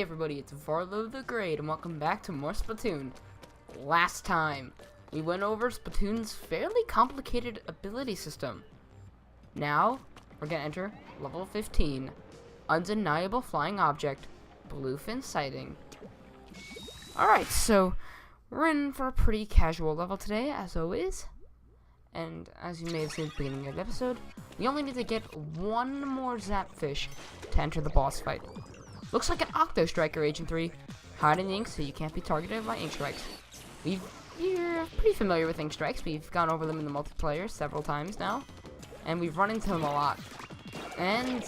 Hey everybody, it's Varlo the Great, and welcome back to more Splatoon. Last time, we went over Splatoon's fairly complicated ability system. Now, we're gonna enter level 15, Undeniable Flying Object, Bluefin Sighting. Alright, so, we're in for a pretty casual level today, as always. And as you may have seen at the beginning of the episode, we only need to get one more Zapfish to enter the boss fight. Looks like an Octo Striker, Agent 3. Hide in ink so you can't be targeted by ink strikes. You're pretty familiar with ink strikes. We've gone over them in the multiplayer several times now. And we've run into them a lot. And,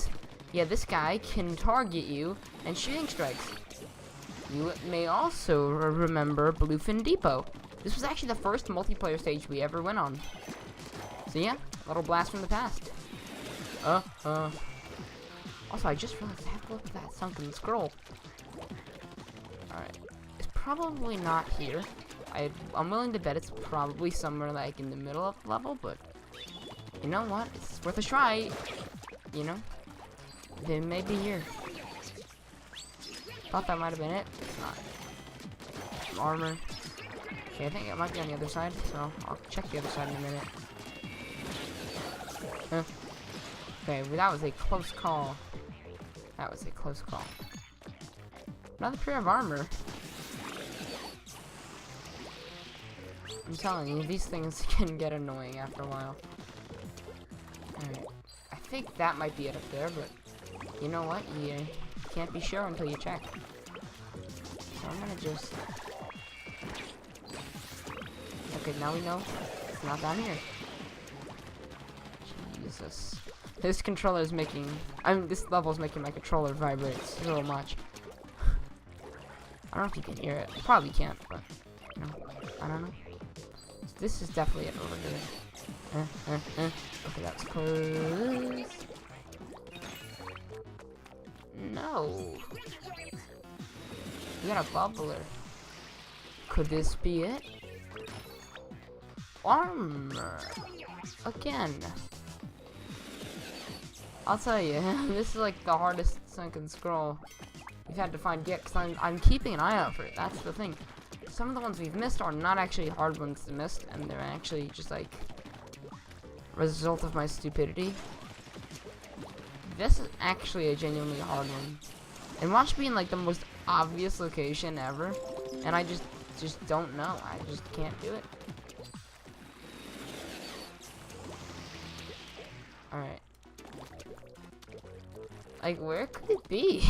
yeah, this guy can target you and shoot ink strikes. You may also remember Bluefin Depot. This was actually the first multiplayer stage we ever went on. So yeah, a little blast from the past. Also, I just realized I have to look at that sunken scroll. Alright. It's probably not here. I'm willing to bet it's probably somewhere like in the middle of the level, but you know what? It's worth a try. You know? They may be here. Thought that might have been it. It's not. Some armor. Okay, I think it might be on the other side, so I'll check the other side in a minute. Okay, well, that was a close call. That was a close call. Another pair of armor. I'm telling you, these things can get annoying after a while. Alright. I think that might be it up there, but you know what? You can't be sure until you check. So I'm gonna just... Okay, now we know it's not down here. Jesus. This controller is making... this level is making my controller vibrate so much. I don't know if you can hear it. Probably can't, but... You know, I don't know. This is definitely it over here. Okay, that's close. No. We got a bubbler. Could this be it? Armor. Again. I'll tell you, this is like the hardest sunken scroll we've had to find yet, because I'm keeping an eye out for it. That's the thing. Some of the ones we've missed are not actually hard ones to miss, and they're actually just like result of my stupidity. This is actually a genuinely hard one. And watch me in like the most obvious location ever, and I just don't know. I just can't do it. Alright. Like, where could it be?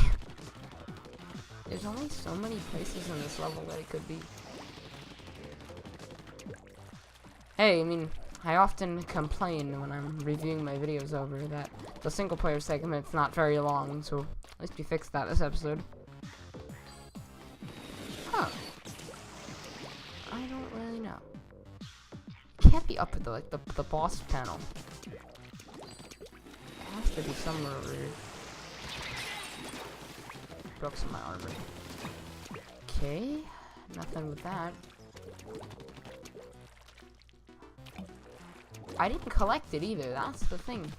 There's only so many places in this level that it could be. Hey, I mean, I often complain when I'm reviewing my videos over that the single player segment's not very long, so at least we fixed that this episode. Huh. I don't really know. It can't be up at the boss panel. It has to be somewhere over here. Broke some of my armor. Okay, nothing with that. I didn't collect it either, that's the thing.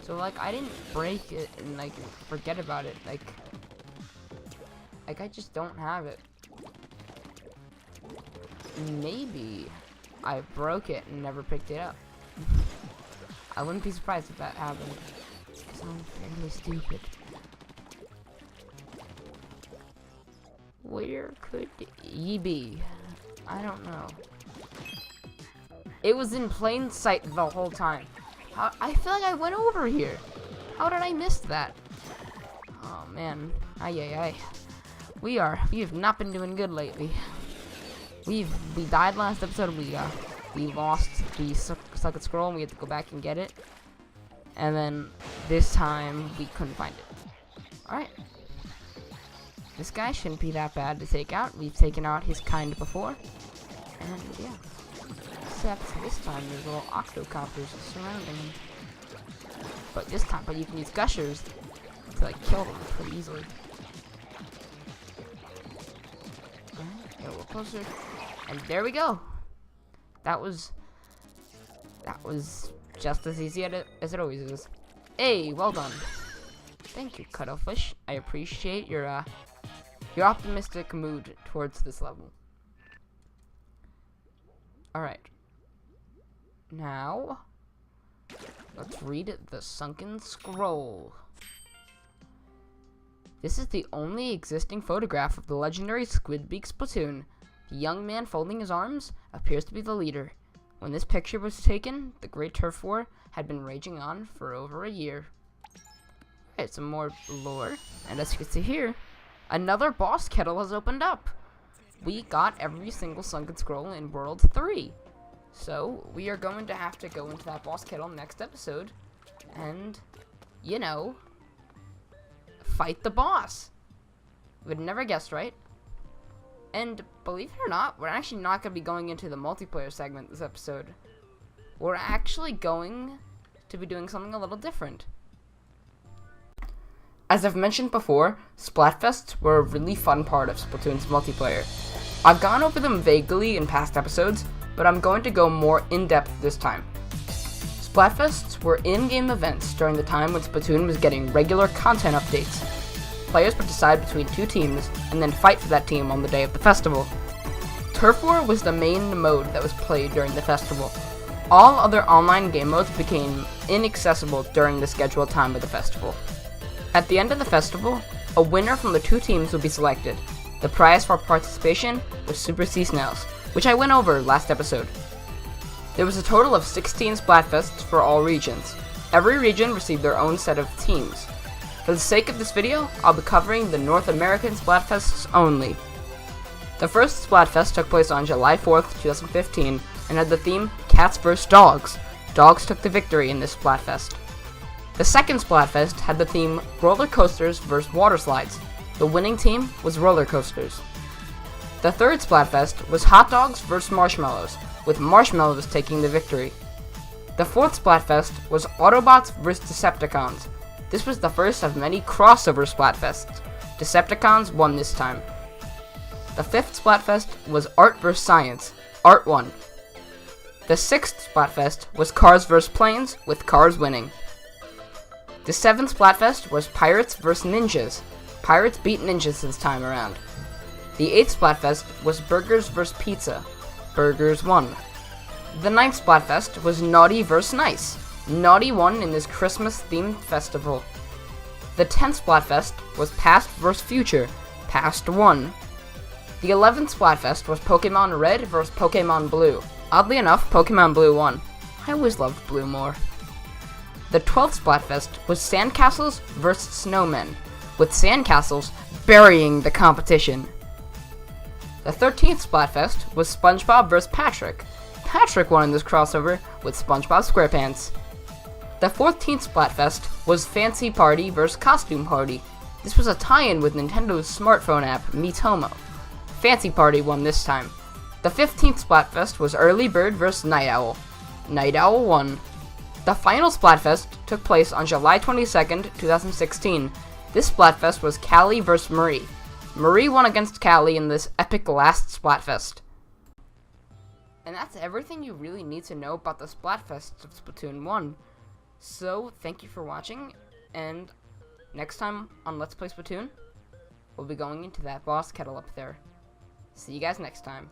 So like, I didn't break it and like forget about it. Like I just don't have it. Maybe I broke it and never picked it up. I wouldn't be surprised if that happened, because I'm fairly stupid. Where could ye be? I don't know. It was in plain sight the whole time. I feel like I went over here. How did I miss that? Oh man. Ay. We have not been doing good lately. We died last episode. We lost the second scroll and we had to go back and get it. And then this time we couldn't find it. Alright. This guy shouldn't be that bad to take out. We've taken out his kind before. And yeah. Except this time there's little octocopters surrounding him. But this time, you can use gushers to like kill them pretty easily. Alright, get a little closer. And there we go. That was just as easy as it always is. Hey, well done. Thank you, Cuttlefish. I appreciate your your optimistic mood towards this level. Alright. Now, let's read the Sunken Scroll. This is the only existing photograph of the legendary Squidbeak Splatoon. The young man folding his arms appears to be the leader. When this picture was taken, the Great Turf War had been raging on for over a year. Alright, some more lore. And as you can see here, another boss kettle has opened up. We got every single Sunken Scroll in World 3. So, we are going to have to go into that boss kettle next episode and, you know, fight the boss. Would never guessed, right? And believe it or not, we're actually not going to be going into the multiplayer segment this episode. We're actually going to be doing something a little different. As I've mentioned before, Splatfests were a really fun part of Splatoon's multiplayer. I've gone over them vaguely in past episodes, but I'm going to go more in-depth this time. Splatfests were in-game events during the time when Splatoon was getting regular content updates. Players would decide between two teams and then fight for that team on the day of the festival. Turf War was the main mode that was played during the festival. All other online game modes became inaccessible during the scheduled time of the festival. At the end of the festival, a winner from the two teams would be selected. The prize for participation was Super Sea Snails, which I went over last episode. There was a total of 16 Splatfests for all regions. Every region received their own set of teams. For the sake of this video, I'll be covering the North American Splatfests only. The first Splatfest took place on July 4th, 2015, and had the theme Cats vs. Dogs. Dogs took the victory in this Splatfest. The second Splatfest had the theme Roller Coasters vs. Water Slides. The winning team was Roller Coasters. The third Splatfest was Hot Dogs vs. Marshmallows, with Marshmallows taking the victory. The fourth Splatfest was Autobots vs. Decepticons. This was the first of many crossover Splatfests. Decepticons won this time. The fifth Splatfest was Art vs. Science. Art won. The sixth Splatfest was Cars vs. Planes, with Cars winning. The seventh Splatfest was Pirates vs. Ninjas. Pirates beat Ninjas this time around. The eighth Splatfest was Burgers vs. Pizza. Burgers won. The ninth Splatfest was Naughty vs. Nice. Naughty won in this Christmas-themed festival. The 10th Splatfest was Past vs. Future. Past won. The 11th Splatfest was Pokemon Red vs. Pokemon Blue. Oddly enough, Pokemon Blue won. I always loved Blue more. The 12th Splatfest was Sandcastles vs. Snowmen, with Sandcastles burying the competition. The 13th Splatfest was SpongeBob vs. Patrick. Patrick won in this crossover with SpongeBob SquarePants. The 14th Splatfest was Fancy Party vs. Costume Party. This was a tie-in with Nintendo's smartphone app, Miitomo. Fancy Party won this time. The 15th Splatfest was Early Bird vs. Night Owl. Night Owl won. The final Splatfest took place on July 22nd, 2016. This Splatfest was Callie vs. Marie. Marie won against Callie in this epic last Splatfest. And that's everything you really need to know about the Splatfests of Splatoon 1. So, thank you for watching, and next time on Let's Play Splatoon, we'll be going into that boss kettle up there. See you guys next time.